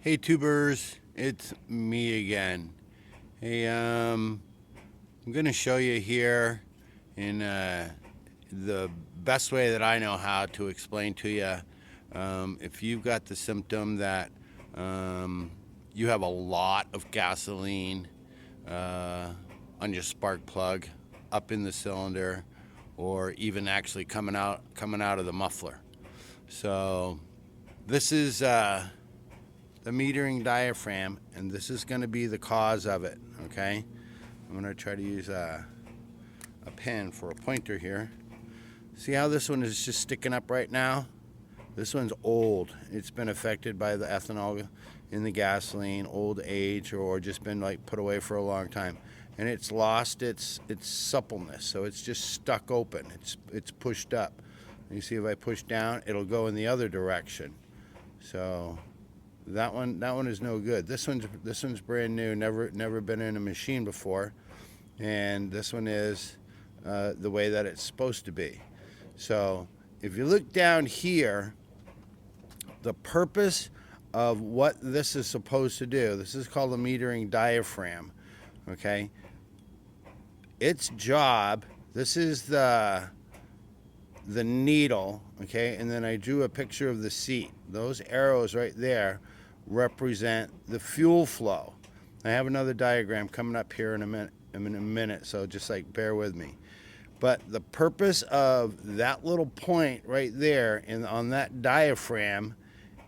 Hey tubers, it's me again. Hey, I'm gonna show you here in the best way that I know how to explain to you. If you've got the symptom that you have a lot of gasoline uh, on your spark plug, up in the cylinder, or even actually coming out of the muffler. So this is the metering diaphragm, and this is going to be the cause of it. Okay, I'm going to try to use a pen for a pointer here. See how this one is just sticking up right now? This one's old. It's been affected by the ethanol in the gasoline, old age, or just been like put away for a long time, and it's lost its suppleness, so it's just stuck open. It's pushed up. You see, if I push down, it'll go in the other direction. So that one is no good. This one's brand new, never been in a machine before, and this one is the way that it's supposed to be. So if you look down here, the purpose of what this is supposed to do, this is called a metering diaphragm. Okay, its job. This is the needle. Okay, and then I drew a picture of the seat. Those arrows right there represent the fuel flow. I have another diagram coming up here in a minute, so just like bear with me. But the purpose of that little point right there on that diaphragm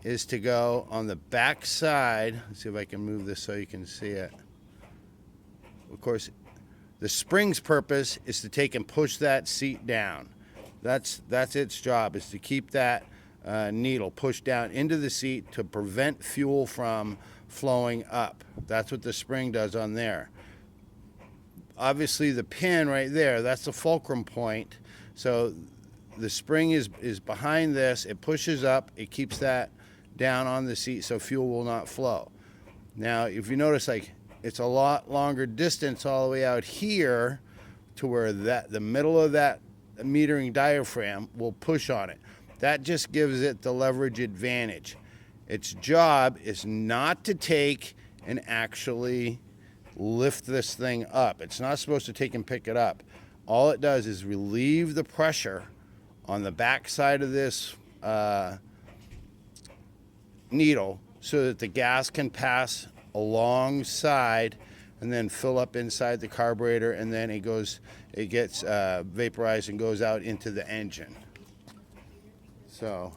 is to go on the back side. Let's see if I can move this so you can see it. Of course, the spring's purpose is to take and push that seat down. That's its job, is to keep that needle pushed down into the seat to prevent fuel from flowing up. That's what the spring does on there. Obviously the pin right there, that's the fulcrum point. So the spring is behind this. It pushes up, it keeps that down on the seat so fuel will not flow. Now if you notice, like, it's a lot longer distance all the way out here to where the middle of that metering diaphragm will push on it. That just gives it the leverage advantage. Its job is not to take and actually lift this thing up. It's not supposed to take and pick it up. All it does is relieve the pressure on the back side of this needle so that the gas can pass alongside and then fill up inside the carburetor, and then it gets vaporized and goes out into the engine. So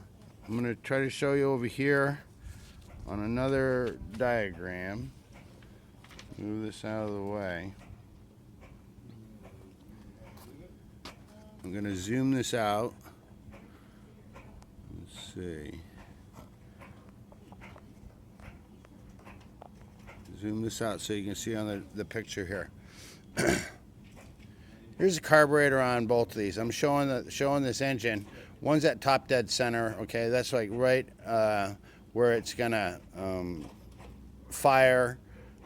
I'm going to try to show you over here on another diagram. Move this out of the way. I'm going to zoom this out. Let's see. Zoom this out so you can see on the picture here. Here's a carburetor on both of these. I'm showing this engine. One's at top dead center. Okay, that's like right where it's gonna fire.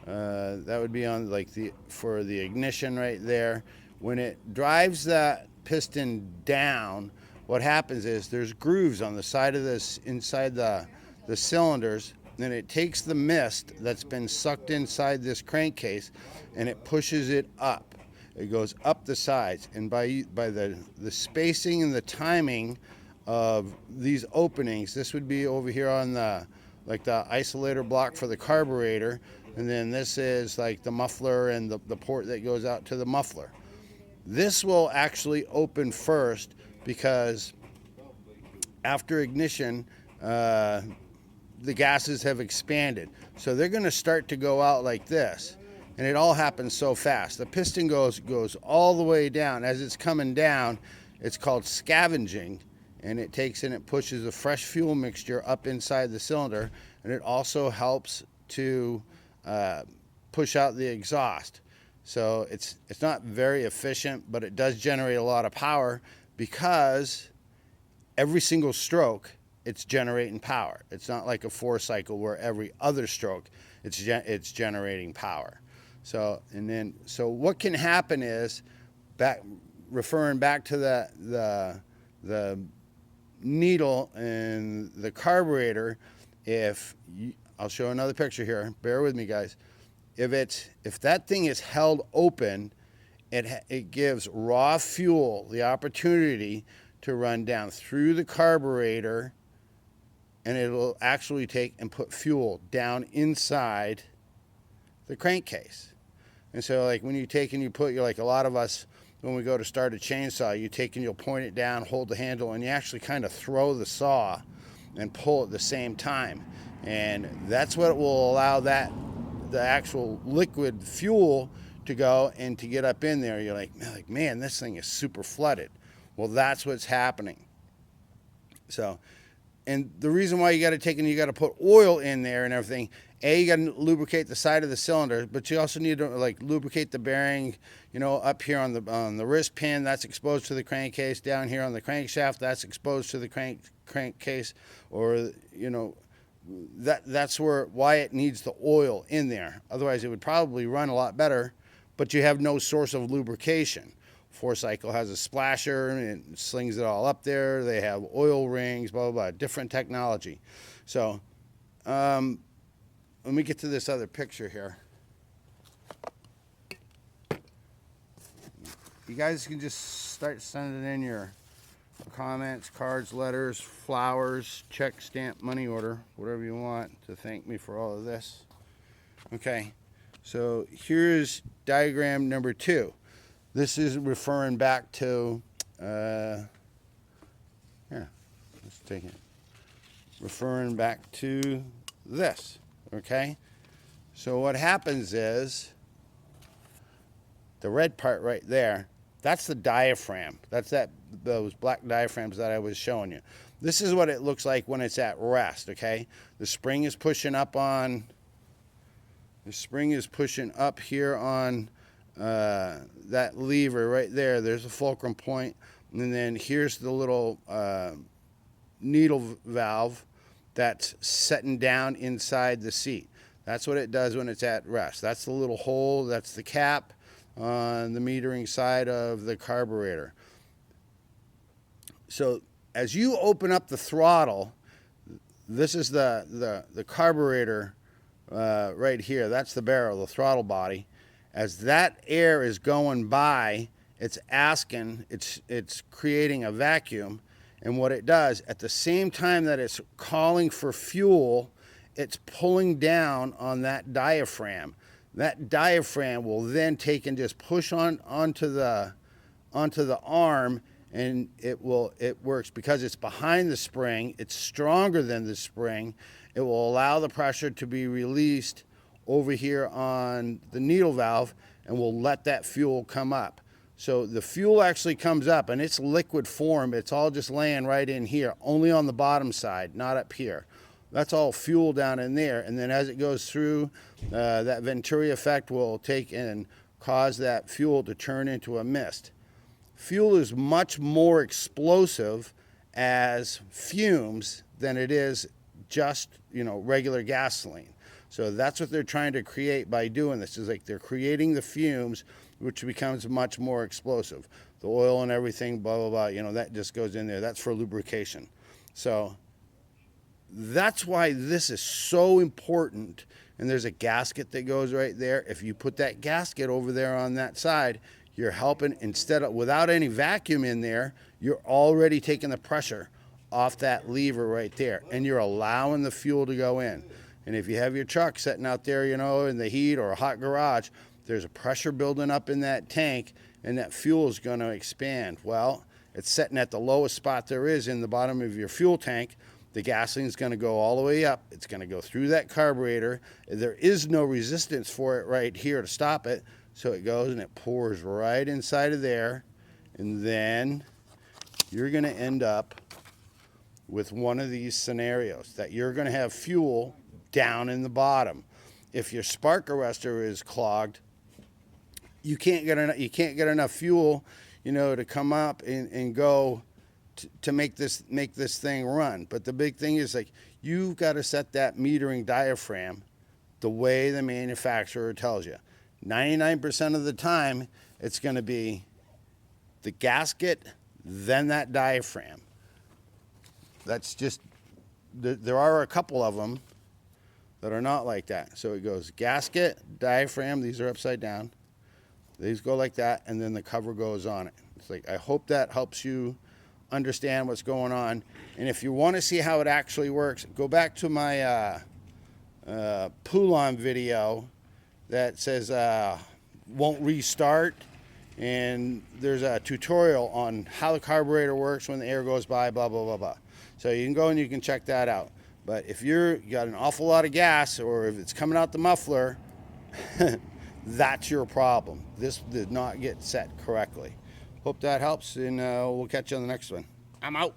That would be on like for the ignition right there. When it drives that piston down, what happens is there's grooves on the side of this inside the cylinders. Then it takes the mist that's been sucked inside this crankcase and it pushes it up. It goes up the sides, and by the spacing and the timing of these openings, this would be over here on the isolator block for the carburetor, and then this is like the muffler and the port that goes out to the muffler. This will actually open first because after ignition, the gases have expanded. So they're going to start to go out like this. And it all happens so fast. The piston goes all the way down. As it's coming down, it's called scavenging. And it takes and it pushes a fresh fuel mixture up inside the cylinder. And it also helps to push out the exhaust. So it's not very efficient, but it does generate a lot of power because every single stroke, it's generating power. It's not like a 4-cycle where every other stroke it's generating power. So what can happen is, referring back to the needle and the carburetor, if I'll show another picture here. Bear with me, guys. If that thing is held open, it gives raw fuel the opportunity to run down through the carburetor, and it will actually take and put fuel down inside the crankcase. And so, like, when you take and you put, you're like a lot of us, when we go to start a chainsaw, you take and you'll point it down, hold the handle, and you actually kind of throw the saw and pull at the same time. And that's what will allow the actual liquid fuel to go and to get up in there. You're like, man, this thing is super flooded. Well, that's what's happening. So, and the reason why you got to take and you got to put oil in there and everything, you got to lubricate the side of the cylinder, but you also need to like lubricate the bearing, up here on the wrist pin, that's exposed to the crankcase. Down here on the crankshaft, that's exposed to the crankcase, or that's why it needs the oil in there. Otherwise, it would probably run a lot better, but you have no source of lubrication. 4Cycle has a splasher and it slings it all up there. They have oil rings, blah, blah, blah, different technology. So let me get to this other picture here. You guys can just start sending in your comments, cards, letters, flowers, check, stamp, money order, whatever you want to thank me for all of this. Okay, so here's diagram number 2. This is referring back to, let's take it. Referring back to this, okay? So what happens is, the red part right there, that's the diaphragm. That's those black diaphragms that I was showing you. This is what it looks like when it's at rest, okay? The spring is pushing up here on that lever right there. There's a fulcrum point, and then here's the little needle valve that's setting down inside the seat. That's what it does when it's at rest. That's the little hole, that's the cap on the metering side of the carburetor. So as you open up the throttle, this is the carburetor right here. That's the barrel, the throttle body. As that air is going by, it's creating a vacuum. And what it does, at the same time that it's calling for fuel, it's pulling down on that diaphragm. That diaphragm will then take and just push onto the arm, and it works because it's behind the spring. It's stronger than the spring. It will allow the pressure to be released over here on the needle valve, and will let that fuel come up. So the fuel actually comes up, and it's liquid form. It's all just laying right in here, only on the bottom side, not up here. That's all fuel down in there. And then as it goes through, that Venturi effect will take and cause that fuel to turn into a mist. Fuel is much more explosive as fumes than it is just, regular gasoline. So that's what they're trying to create by doing this. Is like they're creating the fumes, which becomes much more explosive. The oil and everything, blah, blah, blah, that just goes in there. That's for lubrication. So that's why this is so important. And there's a gasket that goes right there. If you put that gasket over there on that side, you're helping, without any vacuum in there, you're already taking the pressure off that lever right there. And you're allowing the fuel to go in. And if you have your truck sitting out there, in the heat or a hot garage, there's a pressure building up in that tank, and that fuel is going to expand. Well, it's sitting at the lowest spot there is in the bottom of your fuel tank. The gasoline is going to go all the way up. It's going to go through that carburetor. There is no resistance for it right here to stop it. So it goes and it pours right inside of there. And then you're going to end up with one of these scenarios that you're going to have fuel down in the bottom. If your spark arrestor is clogged, you can't get enough fuel, to come up and go to make this thing run. But the big thing is, like, you've got to set that metering diaphragm the way the manufacturer tells you. 99% of the time, it's going to be the gasket, then that diaphragm. That's just, there are a couple of them that are not like that. So it goes gasket, diaphragm, these are upside down. These go like that, and then the cover goes on it. It's like, I hope that helps you understand what's going on. And if you want to see how it actually works, go back to my pull-on video that says won't restart, and there's a tutorial on how the carburetor works when the air goes by, blah, blah, blah, blah. So you can go and you can check that out. But if you got an awful lot of gas, or if it's coming out the muffler, that's your problem. This did not get set correctly. Hope that helps, and we'll catch you on the next one. I'm out.